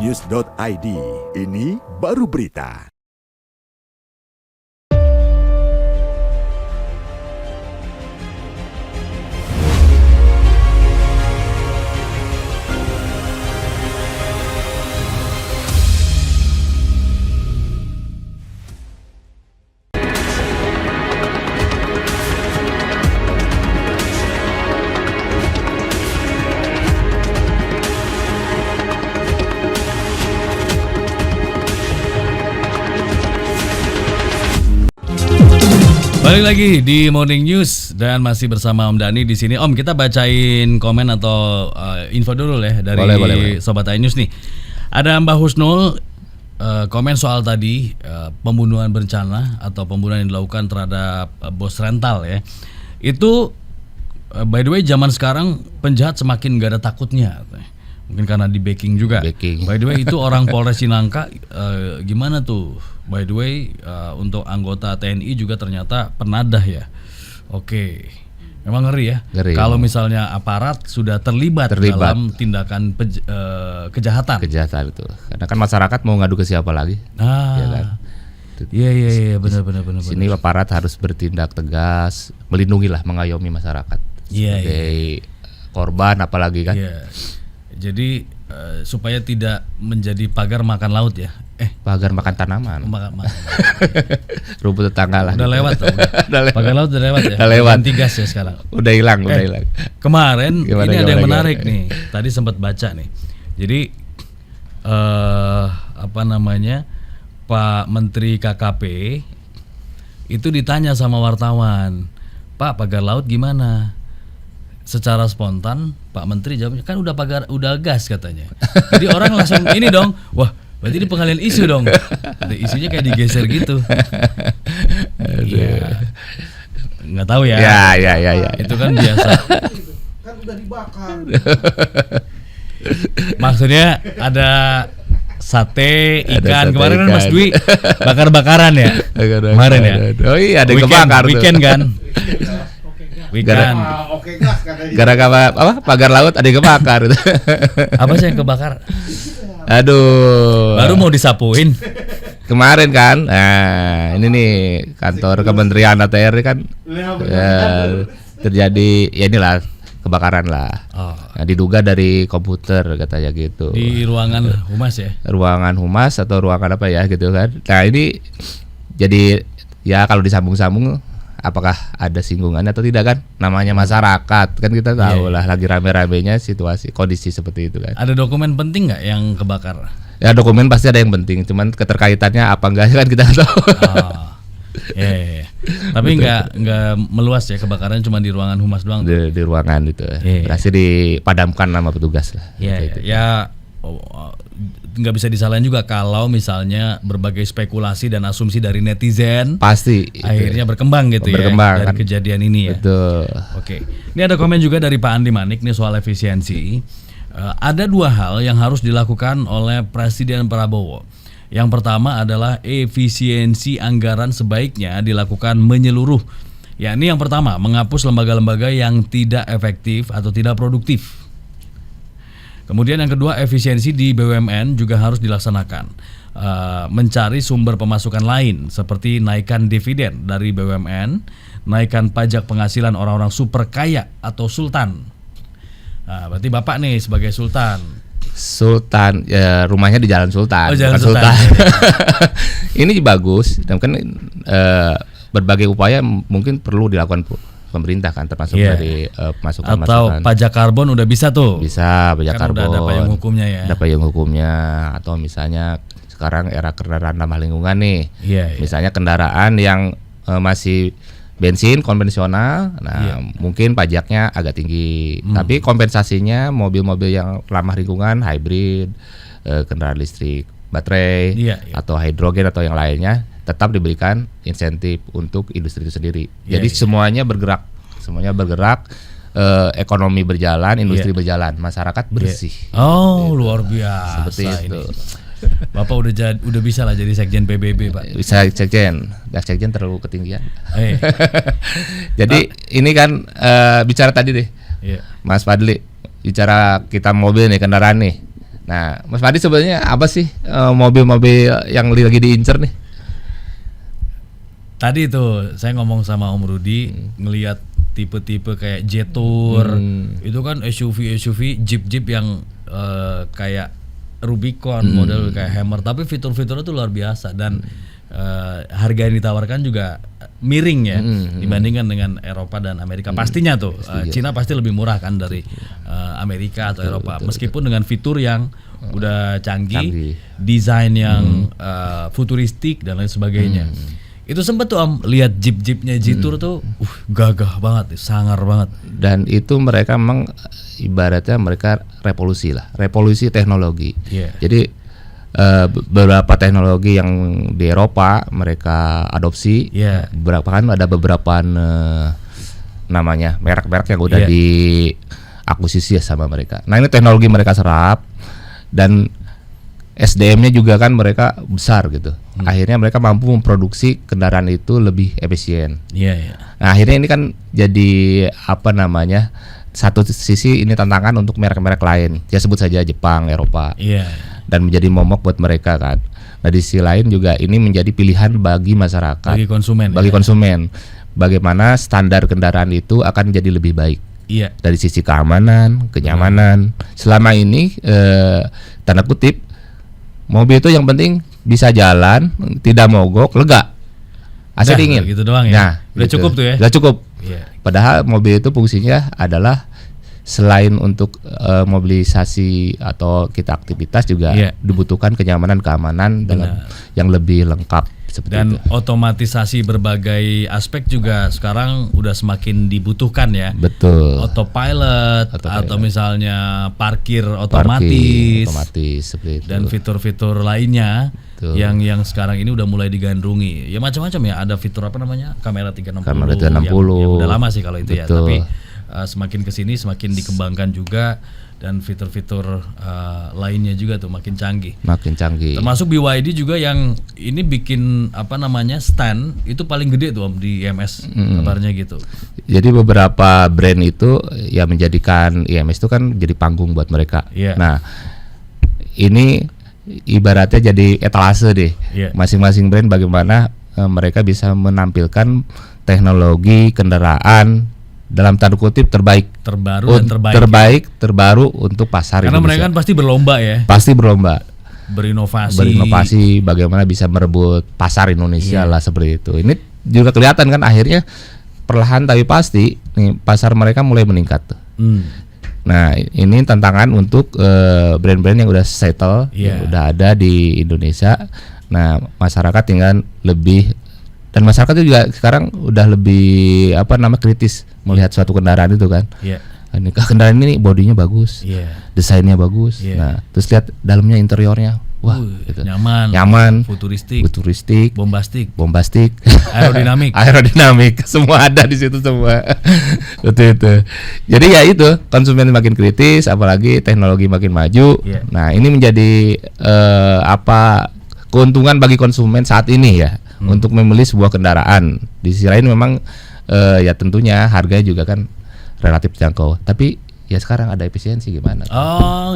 morningnews.id. Ini baru berita. Balik lagi di Morning News dan masih bersama Om Dhani di sini. Om, kita bacain komen atau info dulu ya dari boleh. Sobat iNews nih. Ada Mbak Husnul komen soal tadi pembunuhan berencana atau pembunuhan yang dilakukan terhadap bos rental ya. Itu by the way zaman sekarang penjahat semakin gak ada takutnya. Mungkin karena di backing juga. By the way itu orang Polres Cinangka gimana tuh? By the way untuk anggota TNI juga ternyata penadah ya. Oke. Memang ngeri ya. Kalau misalnya aparat sudah terlibat dalam tindakan kejahatan. Kejahatan itu. Karena kan masyarakat mau ngadu ke siapa lagi? Ya kan? Iya benar. Sini aparat harus bertindak tegas, melindungilah, mengayomi masyarakat. Sebagai korban apalagi kan. Iya. Jadi supaya tidak menjadi pagar makan laut ya. Pagar makan tanaman. Rumput tetangga lah. Udah lewat. Pagar laut udah lewat ya. Ganti gas ya sekarang. Udah hilang. Kemarin ini ada yang menarik nih. Tadi sempat baca nih. Jadi Pak Menteri KKP itu ditanya sama wartawan, "Pak, pagar laut gimana?" Secara spontan Pak Menteri jawabnya, kan udah gas katanya. Jadi orang langsung ini dong, wah berarti ini pengalian isu dong. Isunya kayak digeser gitu. Iya. Nggak tahu ya. Ya. Itu kan biasa. Kan udah dibakar. Maksudnya ada sate, ikan. Kemarin kan Mas Dwi bakar-bakaran ya. Kemarin ya. Oh iya, ada yang kebakar tuh. Weekend kan. Gara-gara apa? Pagar laut ada yang kebakar. Apa sih yang kebakar? Aduh. Baru mau disapuin. Kemarin kan. Nah, ini nih kantor Kementerian ATR kan terjadi ya inilah kebakaran lah. Nah, diduga dari komputer katanya gitu. Di ruangan humas ya? Ruangan humas atau ruangan apa ya gitu kan. Nah, ini jadi ya kalau disambung-sambung apakah ada singgungannya atau tidak kan? Namanya masyarakat kan kita tahu lah lagi rame-ramenya situasi kondisi seperti itu kan. Ada dokumen penting nggak yang kebakar? Ya dokumen pasti ada yang penting, cuman keterkaitannya apa enggak kan kita tahu. Iya. Tapi nggak meluas ya kebakaran, cuma di ruangan humas doang. Di ruangan itu berhasil dipadamkan sama petugas lah. Ya nggak bisa disalahin juga kalau misalnya berbagai spekulasi dan asumsi dari netizen pasti akhirnya berkembang gitu ya dari kan kejadian ini ya. Betul. Oke. Ini ada komen juga dari Pak Andi Manik nih soal efisiensi. Ada dua hal yang harus dilakukan oleh Presiden Prabowo. Yang pertama adalah efisiensi anggaran sebaiknya dilakukan menyeluruh. Yakni yang pertama, menghapus lembaga-lembaga yang tidak efektif atau tidak produktif. Kemudian yang kedua, efisiensi di BUMN juga harus dilaksanakan. Mencari sumber pemasukan lain seperti naikkan dividen dari BUMN, naikkan pajak penghasilan orang-orang super kaya atau sultan. Nah, berarti Bapak nih sebagai sultan. Sultan ya, rumahnya di Jalan Sultan. Jalan Sultan. Ini bagus dan kan berbagai upaya mungkin perlu dilakukan pemerintah kan, termasuk dari masukan atau pajak karbon udah bisa tuh. Bisa pajak kan karbon. Udah ada payung hukumnya ya. Ada payung hukumnya, atau misalnya sekarang era kendaraan ramah lingkungan nih. Misalnya kendaraan yang masih bensin konvensional, mungkin pajaknya agak tinggi. Tapi kompensasinya mobil-mobil yang ramah lingkungan, hybrid, kendaraan listrik, baterai, atau hidrogen atau yang lainnya tetap diberikan insentif untuk industri itu sendiri. Jadi semuanya bergerak, ekonomi berjalan, industri berjalan, masyarakat bersih. Oh, luar biasa. Seperti itu. Bapak udah bisa lah jadi sekjen PBB, Pak. Bisa sekjen terlalu ketinggian. Jadi ini kan bicara tadi deh, Mas Fadli, bicara kita mobil nih, kendaraan nih. Nah, Mas Fadi sebenarnya apa sih mobil-mobil yang lagi diincer nih? Tadi tuh saya ngomong sama Om Rudi ngelihat tipe-tipe kayak Jetour, itu kan SUV, Jeep yang kayak Rubicon model kayak Hammer, tapi fitur-fiturnya tuh luar biasa dan harga yang ditawarkan juga miring ya dibandingkan dengan Eropa dan Amerika. Pastinya tuh Cina pasti lebih murah kan dari Amerika atau Eropa, meskipun dengan fitur yang udah canggih. Desain yang futuristik dan lain sebagainya. Itu sempet tuh Om lihat Jeep-Jeepnya Jetour tuh gagah banget, sangar banget. Dan itu mereka memang ibaratnya mereka revolusi teknologi. Jadi beberapa teknologi yang di Eropa mereka adopsi. Ada beberapa namanya merek-merek yang udah diakuisisi sama mereka. Nah, ini teknologi mereka serap dan SDM-nya juga kan mereka besar gitu. Akhirnya mereka mampu memproduksi kendaraan itu lebih efisien. Nah, akhirnya ini kan jadi satu sisi ini tantangan untuk merek-merek lain. Ya sebut saja Jepang, Eropa. Dan menjadi momok buat mereka kan. Nah, di sisi lain juga ini menjadi pilihan bagi masyarakat, bagi konsumen. Bagaimana standar kendaraan itu akan jadi lebih baik. Dari sisi keamanan, kenyamanan. Selama ini tanda kutip mobil itu yang penting bisa jalan, tidak mogok, lega, AC dingin. Gitu doang ya. Nah, udah gitu. cukup tuh ya. Udah cukup. Padahal mobil itu fungsinya adalah selain untuk mobilisasi atau kita aktivitas juga dibutuhkan kenyamanan, keamanan dengan yang lebih lengkap. Dan otomatisasi berbagai aspek juga sekarang udah semakin dibutuhkan ya. Betul. Autopilot. Atau misalnya parkir otomatis seperti itu. Dan fitur-fitur lainnya yang sekarang ini udah mulai digandrungi. Ya macam-macam ya. Ada fitur apa namanya? Kamera 360. Yang udah lama sih kalau itu. Betul. Ya. Tapi semakin kesini semakin dikembangkan juga. Dan fitur-fitur lainnya juga tuh makin canggih. Termasuk BYD juga yang ini bikin stand itu paling gede tuh Om di IMS kabarnya gitu. Jadi beberapa brand itu ya menjadikan IMS itu kan jadi panggung buat mereka. Nah, ini ibaratnya jadi etalase deh. Masing-masing brand bagaimana mereka bisa menampilkan teknologi kendaraan dalam tanda kutip terbaru untuk pasar Karena Indonesia. Mereka kan pasti berlomba ya. Berinovasi bagaimana bisa merebut pasar Indonesia lah seperti itu. Ini juga kelihatan kan akhirnya perlahan tapi pasti nih pasar mereka mulai meningkat tuh. Nah, ini tantangan untuk brand-brand yang udah settle, yang udah ada di Indonesia. Nah, masyarakat tinggal lebih. Dan masyarakat juga sekarang udah lebih kritis melihat suatu kendaraan itu kan. Ini kendaraan ini bodinya bagus, desainnya bagus. Nah, terus lihat dalamnya, interiornya, wah, gitu. Nyaman, futuristik, bombastik, aerodinamik, semua ada di situ semua. itu. Jadi ya itu, konsumen makin kritis, apalagi teknologi makin maju. Nah, ini menjadi keuntungan bagi konsumen saat ini ya. Untuk membeli sebuah kendaraan. Di sisi lain memang ya tentunya harganya juga kan relatif jangkau. Tapi ya sekarang ada efisiensi gimana?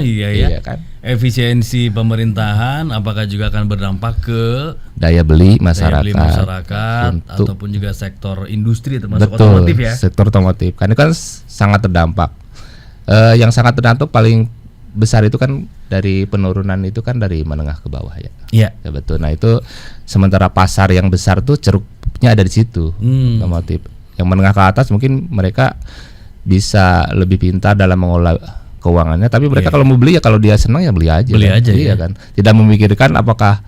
Iya kan? Efisiensi pemerintahan apakah juga akan berdampak ke daya beli masyarakat ataupun juga sektor industri termasuk otomotif ya? Sektor otomotif. Karena kan sangat terdampak. Yang sangat terdampak paling besar itu kan dari penurunan itu kan dari menengah ke bawah ya. Ya betul. Nah, itu sementara pasar yang besar tuh ceruknya ada di situ. Otomotif. Yang menengah ke atas mungkin mereka bisa lebih pintar dalam mengolah keuangannya, tapi mereka kalau mau beli ya kalau dia senang ya beli aja kan. Tidak memikirkan apakah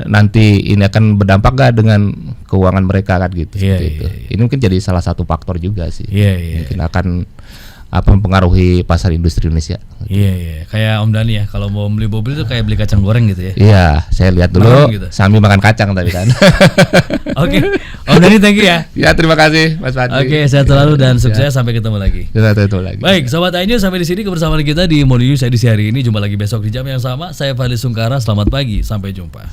nanti ini akan berdampak gak dengan keuangan mereka kan gitu. Ini mungkin jadi salah satu faktor juga sih. Mungkin akan mempengaruhi pasar industri Indonesia. Kayak Om Dani ya, kalau mau beli mobil itu kayak beli kacang goreng gitu ya. Iya, saya lihat dulu sambil makan kacang tadi kan. Oke, Om Dani thank you ya. Ya, terima kasih Mas Fadli. Oke, sehat selalu dan sukses, sampai ketemu lagi. Lagi. Baik, Sobat iNews, sampai di sini kebersamaan kita di Morning News edisi hari ini. Jumpa lagi besok di jam yang sama. Saya Fadli Sungkara, selamat pagi, sampai jumpa.